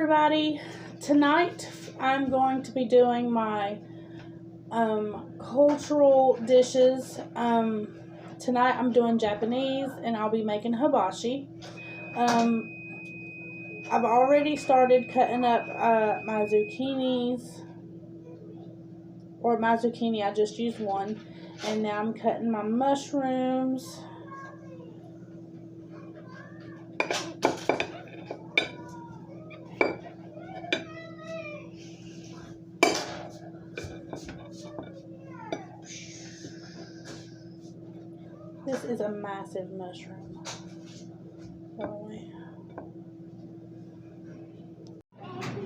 everybody. Tonight I'm going to be doing my cultural dishes. Tonight I'm doing Japanese and I'll be making hibachi. I've already started cutting up my zucchinis, or my zucchini, I just used one, and now I'm cutting my mushrooms. This is a massive mushroom.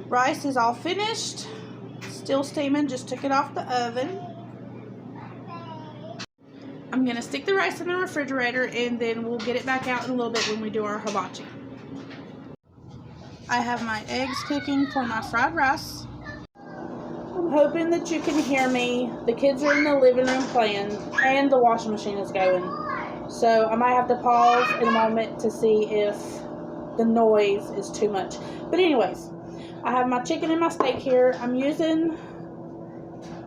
Rice is all finished. Still steaming, just took it off the oven. I'm going to stick the rice in the refrigerator and then we'll get it back out in a little bit when we do our hibachi. I have my eggs cooking for my fried rice. I'm hoping that you can hear me. The kids are in the living room playing and the washing machine is going. So I might have to pause in a moment to see if the noise is too much. But anyways, I have my chicken and my steak here. I'm using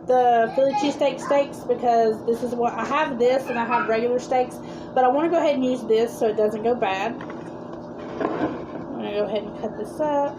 the Philly cheesesteak steaks because this is what I have, this and I have regular steaks, but I want to go ahead and use this so it doesn't go bad. I'm going to go ahead and cut this up.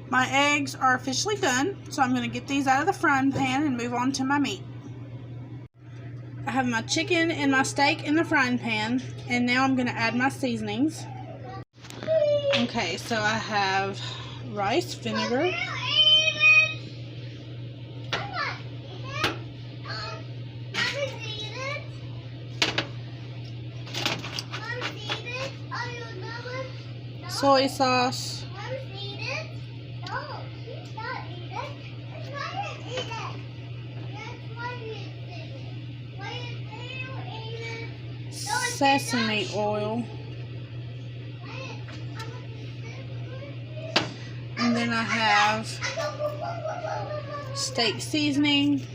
My eggs are officially done, so I'm going to get these out of the frying pan and move on to my meat. I have my chicken and my steak in the frying pan, and now I'm going to add my seasonings. Okay, so I have rice vinegar, soy sauce, sesame oil, and then I have steak seasoning,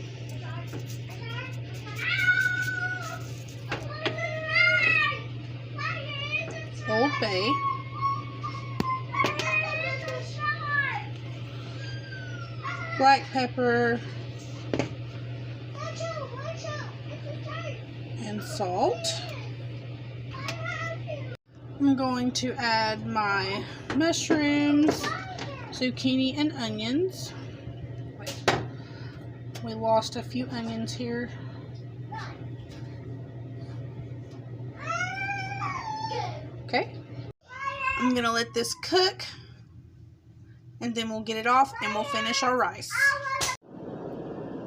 Old Bay, black pepper, and salt. I'm going to add my mushrooms, zucchini, and onions. Wait, we lost a few onions here. Okay. I'm going to let this cook, and then we'll get it off and we'll finish our rice.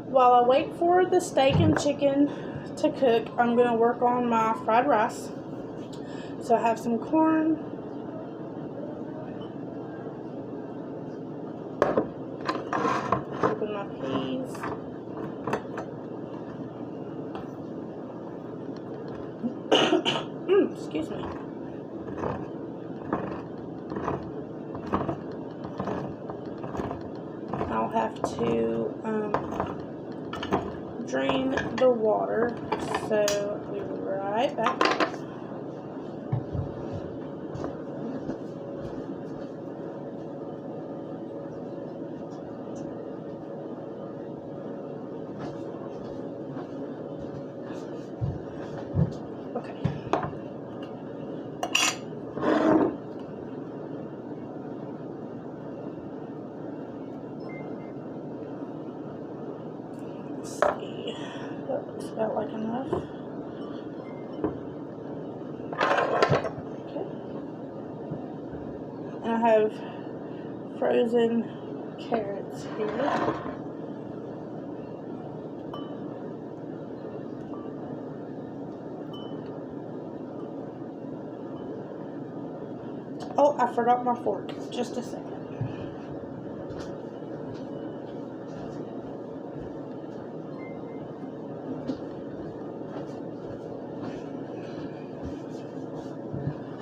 While I wait for the steak and chicken to cook, I'm going to work on my fried rice. So I have some corn, open my peas, excuse me. I'll have to drain the water, so I'll be right back. about like enough. Okay. And I have frozen carrots here. Oh, I forgot my fork. Just a second.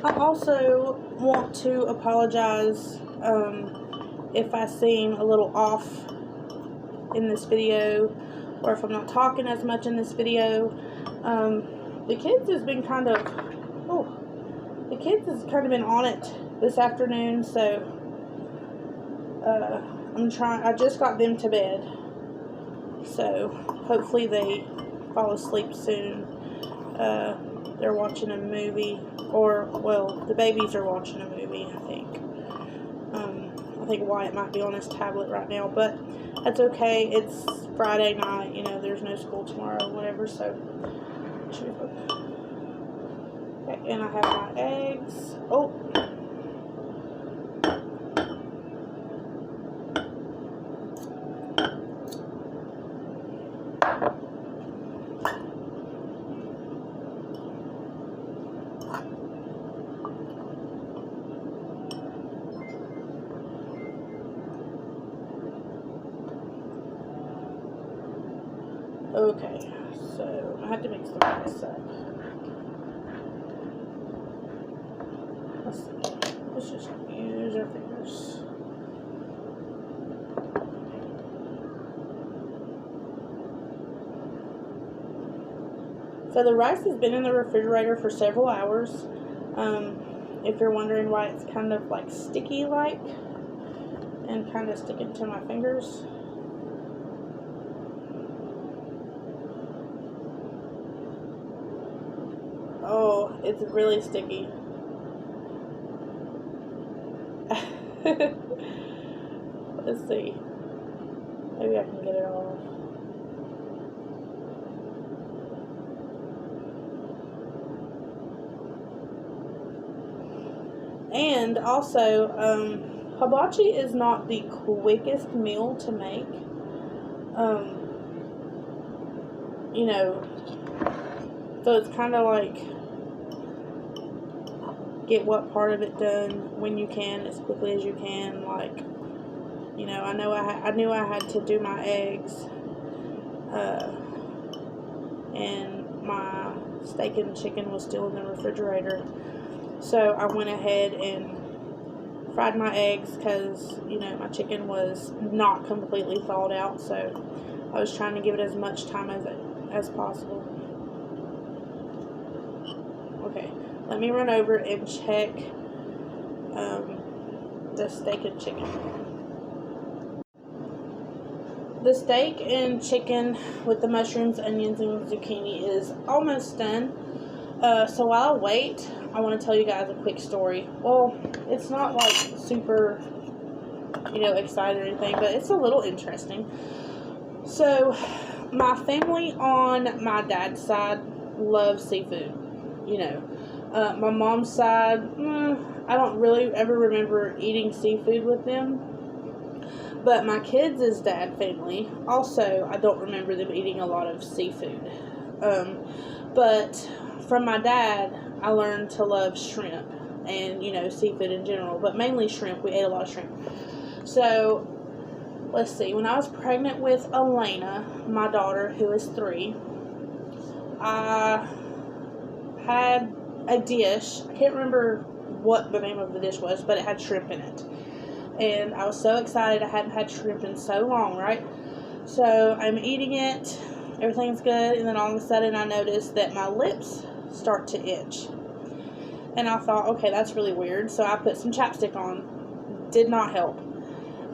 I also want to apologize if I seem a little off in this video, or if I'm not talking as much in this video. The kids has been kind of, been on it this afternoon, so I just got them to bed, so hopefully they fall asleep soon. They're watching a movie, or, well, the babies are watching a movie, I think. I think Wyatt might be on his tablet right now, but that's okay. It's Friday night, you know, there's no school tomorrow or whatever, so. Okay, and I have my eggs. Oh. Okay, so I have to mix the rice up. Let's see. Let's just use our fingers. So the rice has been in the refrigerator for several hours. If you're wondering why it's kind of like sticky like and kind of sticking to my fingers. Oh, it's really sticky. Let's see. Maybe I can get it off. And also, hibachi is not the quickest meal to make. You know, so it's kind of like get what part of it done when you can, as quickly as you can. Like, you know, I knew I had to do my eggs, and my steak and chicken was still in the refrigerator. So I went ahead and fried my eggs because, you know, my chicken was not completely thawed out. So I was trying to give it as much time as possible. Okay, let me run over and check the steak and chicken. The steak and chicken with the mushrooms, onions, and zucchini is almost done. So while I wait, I want to tell you guys a quick story. Well, it's not like super, you know, exciting or anything, but it's a little interesting. So my family on my dad's side loves seafood. You know, my mom's side, I don't really ever remember eating seafood with them. But my kids' dad family, also, I don't remember them eating a lot of seafood. But from my dad, I learned to love shrimp and, you know, seafood in general, but mainly shrimp. We ate a lot of shrimp. So, let's see. When I was pregnant with Elena, my daughter, who is 3, I had a dish. I can't remember what the name of the dish was, but it had shrimp in it. And I was so excited. I hadn't had shrimp in so long, right? So I'm eating it. Everything's good. And then all of a sudden I noticed that my lips start to itch. And I thought, okay, that's really weird. So I put some chapstick on. Did not help.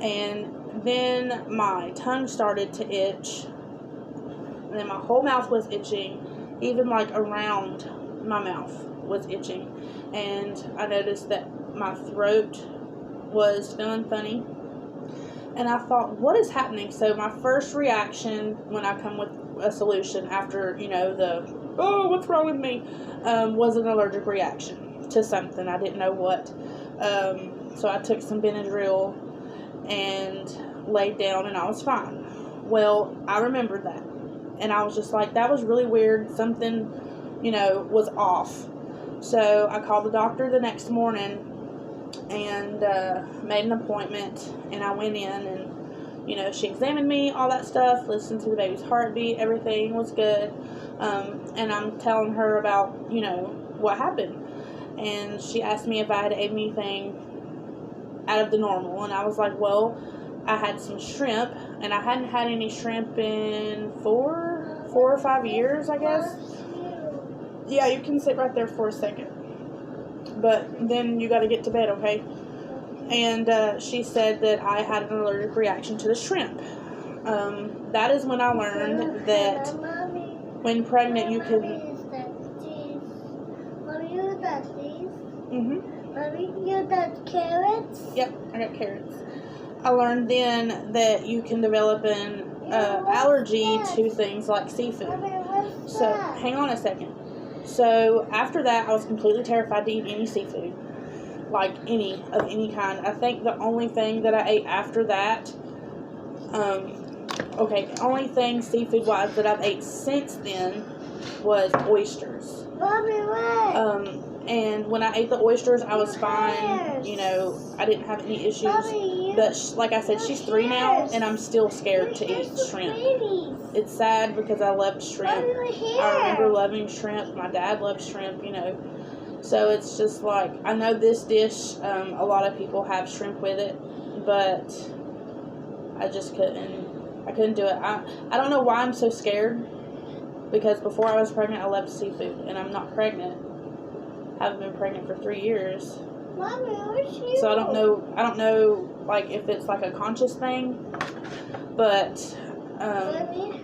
And then my tongue started to itch. And then my whole mouth was itching. Even like around my mouth was itching. And I noticed that my throat was feeling funny, and I thought, what is happening? So my first reaction when I come a solution after, oh, what's wrong with me, was an allergic reaction to something. I didn't know what. So I took some Benadryl and laid down, and I was fine. Well, I remembered that, and I was just like, that was really weird. Something, was off. So I called the doctor the next morning and made an appointment, and I went in, and she examined me, all that stuff, listened to the baby's heartbeat, everything was good, and I'm telling her about what happened, and she asked me if I had ate anything out of the normal, and I was like, well, I had some shrimp, and I hadn't had any shrimp in 4 or 5 years, I guess. Yeah, you can sit right there for a second, but then you got to get to bed, okay? And she said that I had an allergic reaction to the shrimp. That is when I learned that when pregnant you can... Mommy, you got these? Mm-hmm. Mommy, you got carrots? Yep, I got carrots. I learned then that you can develop an allergy to things like seafood. So, hang on a second. So, after that, I was completely terrified to eat any seafood. Like any kind. I think the only thing that I ate after that, only thing seafood wise that I've ate since then was oysters. Mommy, wait. And when I ate the oysters, I was fine. I didn't have any issues. Mommy, but like I said, she's 3 now, and I'm still scared to eat shrimp. It's sad because I loved shrimp. I remember loving shrimp. My dad loved shrimp. So it's just like, I know this dish, a lot of people have shrimp with it, but I just couldn't do it. I don't know why I'm so scared, because before I was pregnant, I loved seafood, and I'm not pregnant. I haven't been pregnant for 3 years. Mommy, where's you? So I don't know, like, if it's like a conscious thing, but,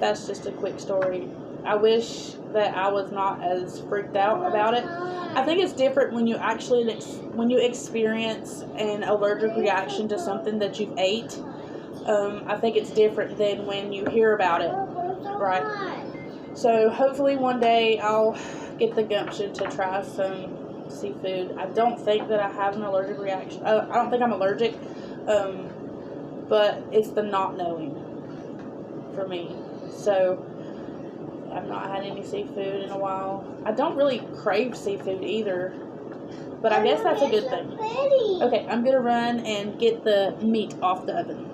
that's just a quick story. I wish that I was not as freaked out about it. I think it's different when you experience an allergic reaction to something that you've ate. I think it's different than when you hear about it, right? So hopefully one day I'll get the gumption to try some seafood. I don't think that I have an allergic reaction. I don't think I'm allergic, but it's the not knowing for me. So I've not had any seafood in a while. I don't really crave seafood either, but I guess that's a good thing. Okay, I'm gonna run and get the meat off the oven.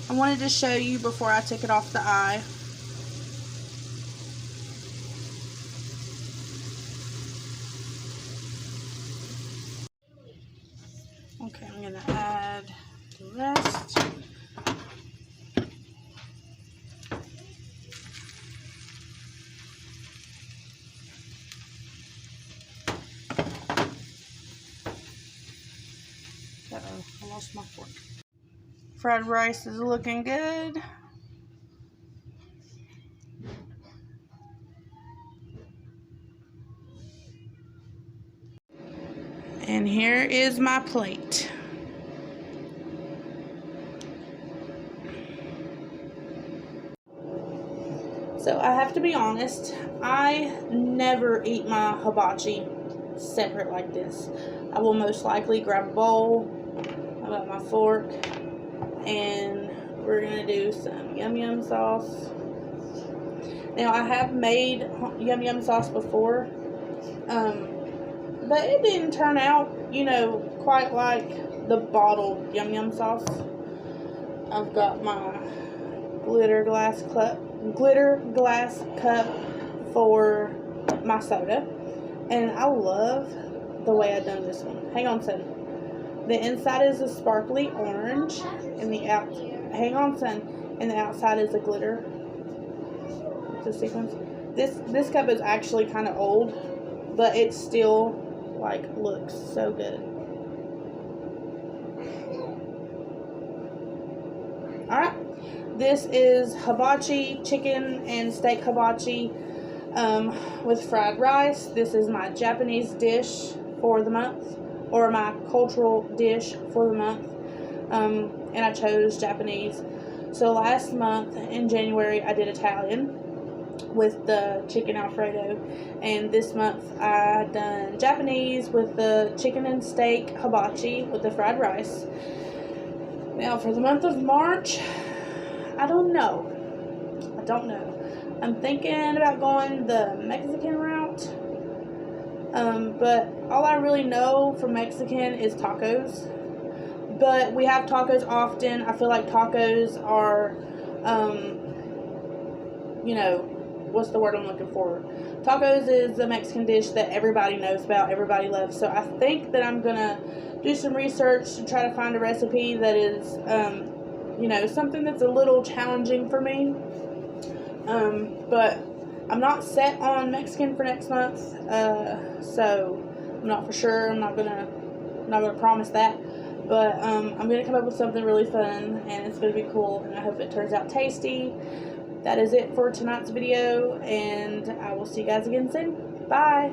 I wanted to show you before I took it off the eye. Okay, I'm gonna add the rest. Uh-oh, I lost my fork. Fried rice is looking good. And here is my plate. So I have to be honest, I never eat my hibachi separate like this. I will most likely grab a bowl, I've got my fork, and we're going to do some yum yum sauce. Now I have made yum yum sauce before, but it didn't turn out, quite like the bottled yum yum sauce. I've got my glitter glass cup for my soda, and I love the way I've done this one. Hang on, son. The inside is a sparkly orange, and the outside is a glitter. The sequence. This cup is actually kind of old, but it still looks so good. All right, this is hibachi, chicken and steak hibachi with fried rice. This is my Japanese dish for the month, or my cultural dish for the month, and I chose Japanese. So last month in January I did Italian, with the chicken Alfredo, and this month I done Japanese with the chicken and steak hibachi with the fried rice. Now for the month of March, I don't know. I'm thinking about going the Mexican route, but all I really know from Mexican is tacos. But we have tacos often. I feel like tacos are, what's the word I'm looking for? Tacos is a Mexican dish that everybody knows about, everybody loves. So I think that I'm going to do some research to try to find a recipe that is, something that's a little challenging for me. But I'm not set on Mexican for next month, so I'm not for sure. I'm not gonna promise that. But I'm going to come up with something really fun, and it's going to be cool, and I hope it turns out tasty. That is it for tonight's video, and I will see you guys again soon. Bye!